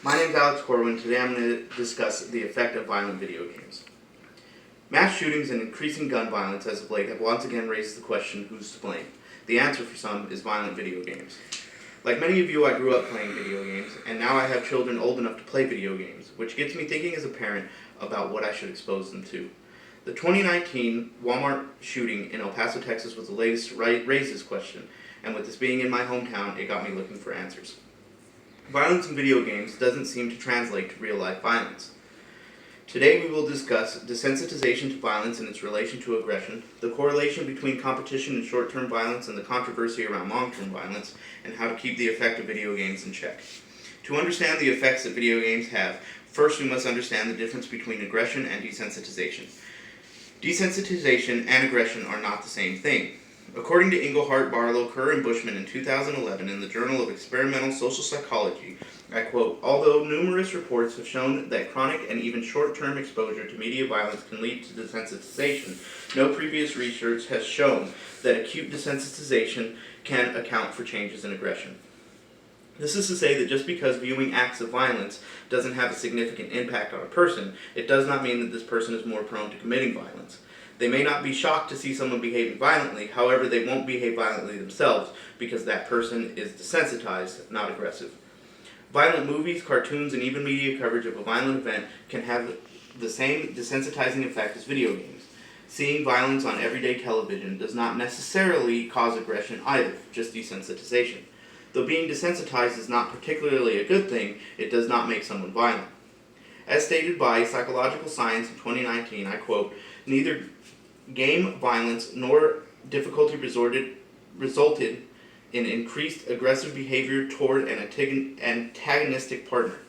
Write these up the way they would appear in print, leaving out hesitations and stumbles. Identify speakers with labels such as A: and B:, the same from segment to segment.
A: My name is Alex Corwin. Today I'm going to discuss the effect of violent video games. Mass shootings and increasing gun violence as of late have once again raised the question, who's to blame? The answer for some is violent video games. Like many of you, I grew up playing video games, and now I have children old enough to play video games, which gets me thinking as a parent about what I should expose them to. The 2019 Walmart shooting in El Paso, Texas was the latest to raise this question, and with this being in my hometown, it got me looking for answers. Violence in video games doesn't seem to translate to real-life violence. Today we will discuss desensitization to violence and its relation to aggression, the correlation between competition and short-term violence and the controversy around long-term violence, and how to keep the effect of video games in check. To understand the effects that video games have, first we must understand the difference between aggression and desensitization. Desensitization and aggression are not the same thing. According to Engelhardt, Barlow, Kerr, and Bushman in 2011 in the Journal of Experimental Social Psychology, I quote, "Although numerous reports have shown that chronic and even short-term exposure to media violence can lead to desensitization, no previous research has shown that acute desensitization can account for changes in aggression." This is to say that just because viewing acts of violence doesn't have a significant impact on a person, it does not mean that this person is more prone to committing violence. They may not be shocked to see someone behaving violently, however they won't behave violently themselves because that person is desensitized, not aggressive. Violent movies, cartoons, and even media coverage of a violent event can have the same desensitizing effect as video games. Seeing violence on everyday television does not necessarily cause aggression either, just desensitization. Though being desensitized is not particularly a good thing, it does not make someone violent. As stated by Psychological Science in 2019, I quote, "Neither game violence nor difficulty resulted in increased aggressive behavior toward an antagonistic partner.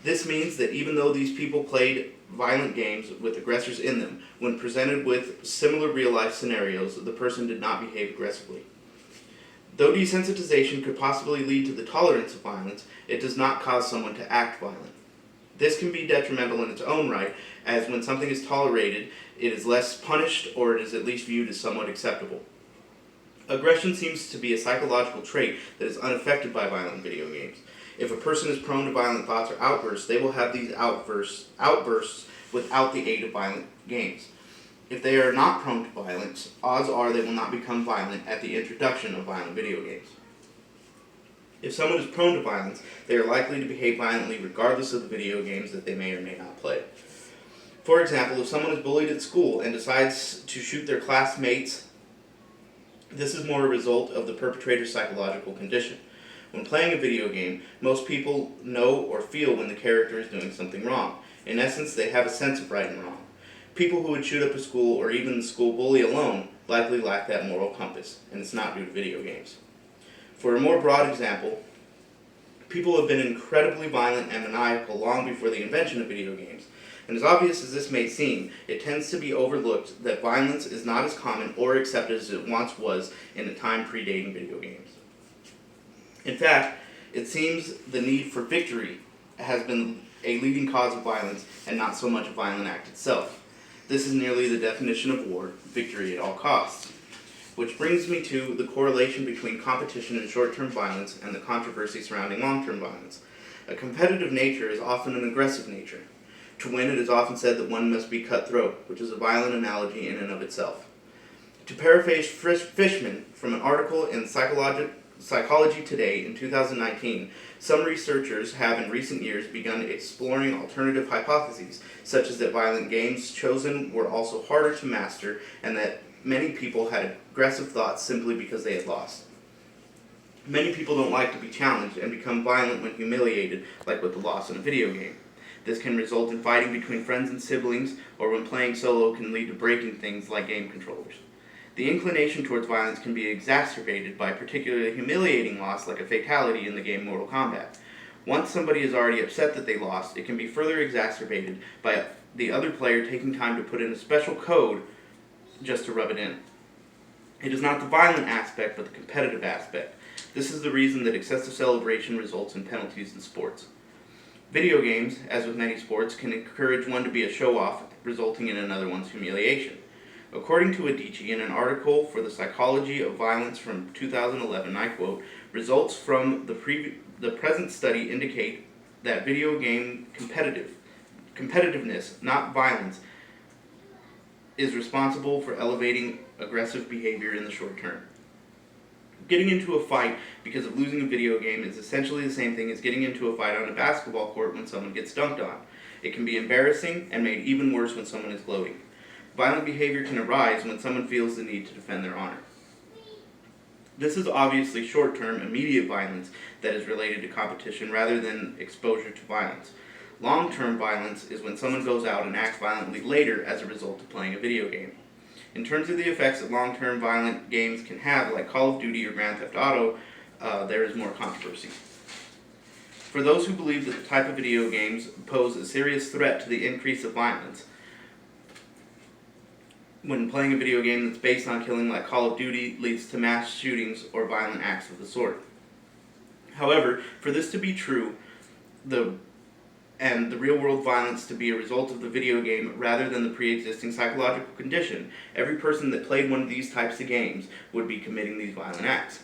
A: This means that even though these people played violent games with aggressors in them, when presented with similar real-life scenarios, the person did not behave aggressively. Though desensitization could possibly lead to the tolerance of violence, it does not cause someone to act violent. This can be detrimental in its own right, as when something is tolerated, it is less punished or it is at least viewed as somewhat acceptable. Aggression seems to be a psychological trait that is unaffected by violent video games. If a person is prone to violent thoughts or outbursts, they will have these outbursts without the aid of violent games. If they are not prone to violence, odds are they will not become violent at the introduction of violent video games. If someone is prone to violence, they are likely to behave violently regardless of the video games that they may or may not play. For example, if someone is bullied at school and decides to shoot their classmates, this is more a result of the perpetrator's psychological condition. When playing a video game, most people know or feel when the character is doing something wrong. In essence, they have a sense of right and wrong. People who would shoot up a school or even the school bully alone likely lack that moral compass, and it's not due to video games. For a more broad example, people have been incredibly violent and maniacal long before the invention of video games. And as obvious as this may seem, it tends to be overlooked that violence is not as common or accepted as it once was in a time predating video games. In fact, it seems the need for victory has been a leading cause of violence and not so much a violent act itself. This is nearly the definition of war, victory at all costs. Which brings me to the correlation between competition and short-term violence and the controversy surrounding long-term violence. A competitive nature is often an aggressive nature. To win, it is often said that one must be cutthroat, which is a violent analogy in and of itself. To paraphrase Fishman from an article in Psychology Today in 2019, some researchers have in recent years begun exploring alternative hypotheses, such as that violent games chosen were also harder to master and that many people had aggressive thoughts simply because they had lost. Many people don't like to be challenged and become violent when humiliated, like with the loss in a video game. This can result in fighting between friends and siblings, or when playing solo can lead to breaking things like game controllers. The inclination towards violence can be exacerbated by particularly humiliating loss like a fatality in the game Mortal Kombat. Once somebody is already upset that they lost, it can be further exacerbated by the other player taking time to put in a special code just to rub it in. It is not the violent aspect, but the competitive aspect. This is the reason that excessive celebration results in penalties in sports. Video games, as with many sports, can encourage one to be a show-off, resulting in another one's humiliation. According to Adichie, in an article for the Psychology of Violence from 2011, I quote, "Results from the present study indicate that video game competitiveness, not violence, is responsible for elevating aggressive behavior in the short term. Getting into a fight because of losing a video game is essentially the same thing as getting into a fight on a basketball court when someone gets dunked on. It can be embarrassing and made even worse when someone is gloating. Violent behavior can arise when someone feels the need to defend their honor. This is obviously short-term, immediate violence that is related to competition rather than exposure to violence. Long-term violence is when someone goes out and acts violently later as a result of playing a video game. In terms of the effects that long-term violent games can have, like Call of Duty or Grand Theft Auto, there is more controversy. For those who believe that the type of video games pose a serious threat to the increase of violence, when playing a video game that's based on killing like Call of Duty leads to mass shootings or violent acts of the sort. However, for this to be true, and the real-world violence to be a result of the video game rather than the pre-existing psychological condition, every person that played one of these types of games would be committing these violent acts.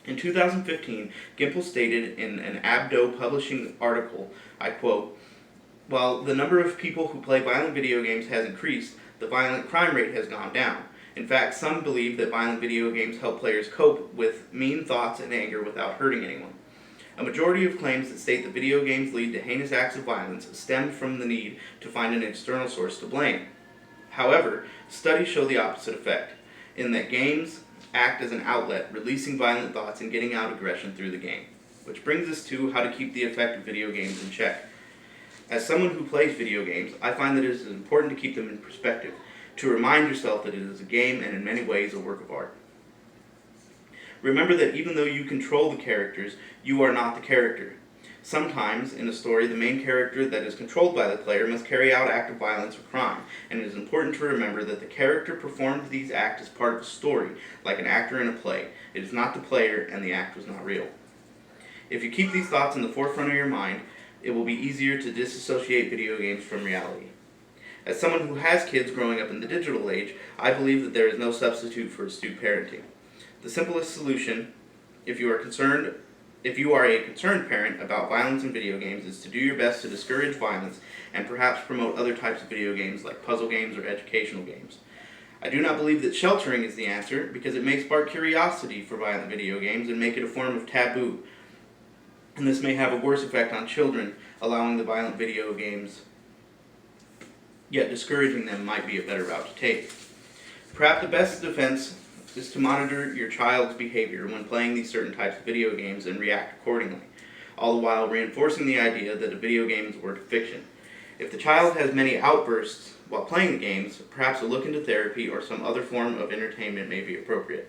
A: In 2015, Gimple stated in an Abdo Publishing article, I quote, "While the number of people who play violent video games has increased, the violent crime rate has gone down. In fact, some believe that violent video games help players cope with mean thoughts and anger without hurting anyone. A majority of claims that state that video games lead to heinous acts of violence stem from the need to find an external source to blame. However, studies show the opposite effect, in that games act as an outlet, releasing violent thoughts and getting out aggression through the game. Which brings us to how to keep the effect of video games in check. As someone who plays video games, I find that it is important to keep them in perspective, to remind yourself that it is a game and in many ways a work of art. Remember that even though you control the characters, you are not the character. Sometimes, in a story, the main character that is controlled by the player must carry out acts of violence or crime, and it is important to remember that the character performed these acts as part of a story, like an actor in a play. It is not the player, and the act was not real. If you keep these thoughts in the forefront of your mind, it will be easier to disassociate video games from reality. As someone who has kids growing up in the digital age, I believe that there is no substitute for astute parenting. The simplest solution, if you are a concerned parent about violence in video games, is to do your best to discourage violence and perhaps promote other types of video games like puzzle games or educational games. I do not believe that sheltering is the answer because it may spark curiosity for violent video games and make it a form of taboo. And this may have a worse effect on children, allowing the violent video games, yet discouraging them might be a better route to take. Perhaps the best defense is to monitor your child's behavior when playing these certain types of video games and react accordingly, all the while reinforcing the idea that a video game is a work of fiction. If the child has many outbursts while playing the games, perhaps a look into therapy or some other form of entertainment may be appropriate.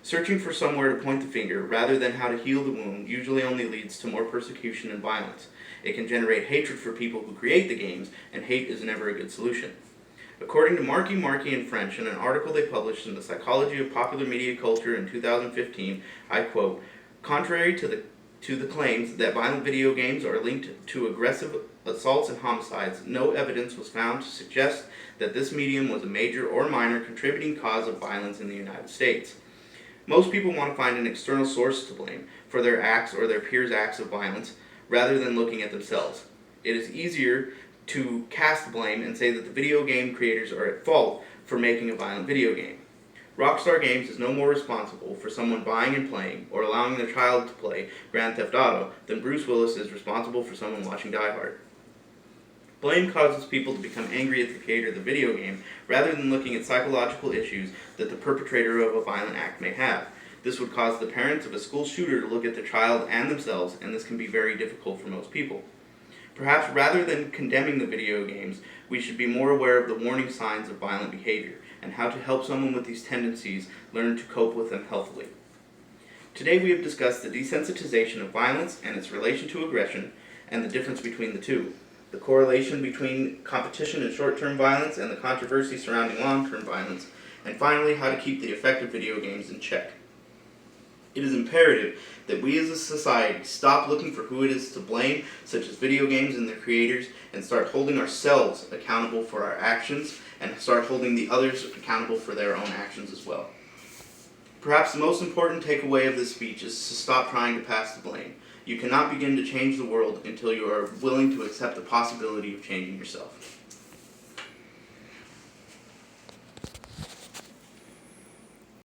A: Searching for somewhere to point the finger rather than how to heal the wound usually only leads to more persecution and violence. It can generate hatred for people who create the games, and hate is never a good solution. According to Marky and French, in an article they published in the Psychology of Popular Media Culture in 2015, I quote, "Contrary to the claims that violent video games are linked to aggressive assaults and homicides, no evidence was found to suggest that this medium was a major or minor contributing cause of violence in the United States. Most people want to find an external source to blame for their acts or their peers' acts of violence rather than looking at themselves. It is easier to cast blame and say that the video game creators are at fault for making a violent video game. Rockstar Games is no more responsible for someone buying and playing or allowing their child to play Grand Theft Auto than Bruce Willis is responsible for someone watching Die Hard. Blame causes people to become angry at the creator of the video game rather than looking at psychological issues that the perpetrator of a violent act may have. This would cause the parents of a school shooter to look at their child and themselves, and this can be very difficult for most people. Perhaps rather than condemning the video games, we should be more aware of the warning signs of violent behavior and how to help someone with these tendencies learn to cope with them healthily. Today we have discussed the desensitization of violence and its relation to aggression and the difference between the two, the correlation between competition and short-term violence and the controversy surrounding long-term violence, and finally how to keep the effect of video games in check. It is imperative that we as a society stop looking for who it is to blame, such as video games and their creators, and start holding ourselves accountable for our actions and start holding the others accountable for their own actions as well. Perhaps the most important takeaway of this speech is to stop trying to pass the blame. You cannot begin to change the world until you are willing to accept the possibility of changing yourself.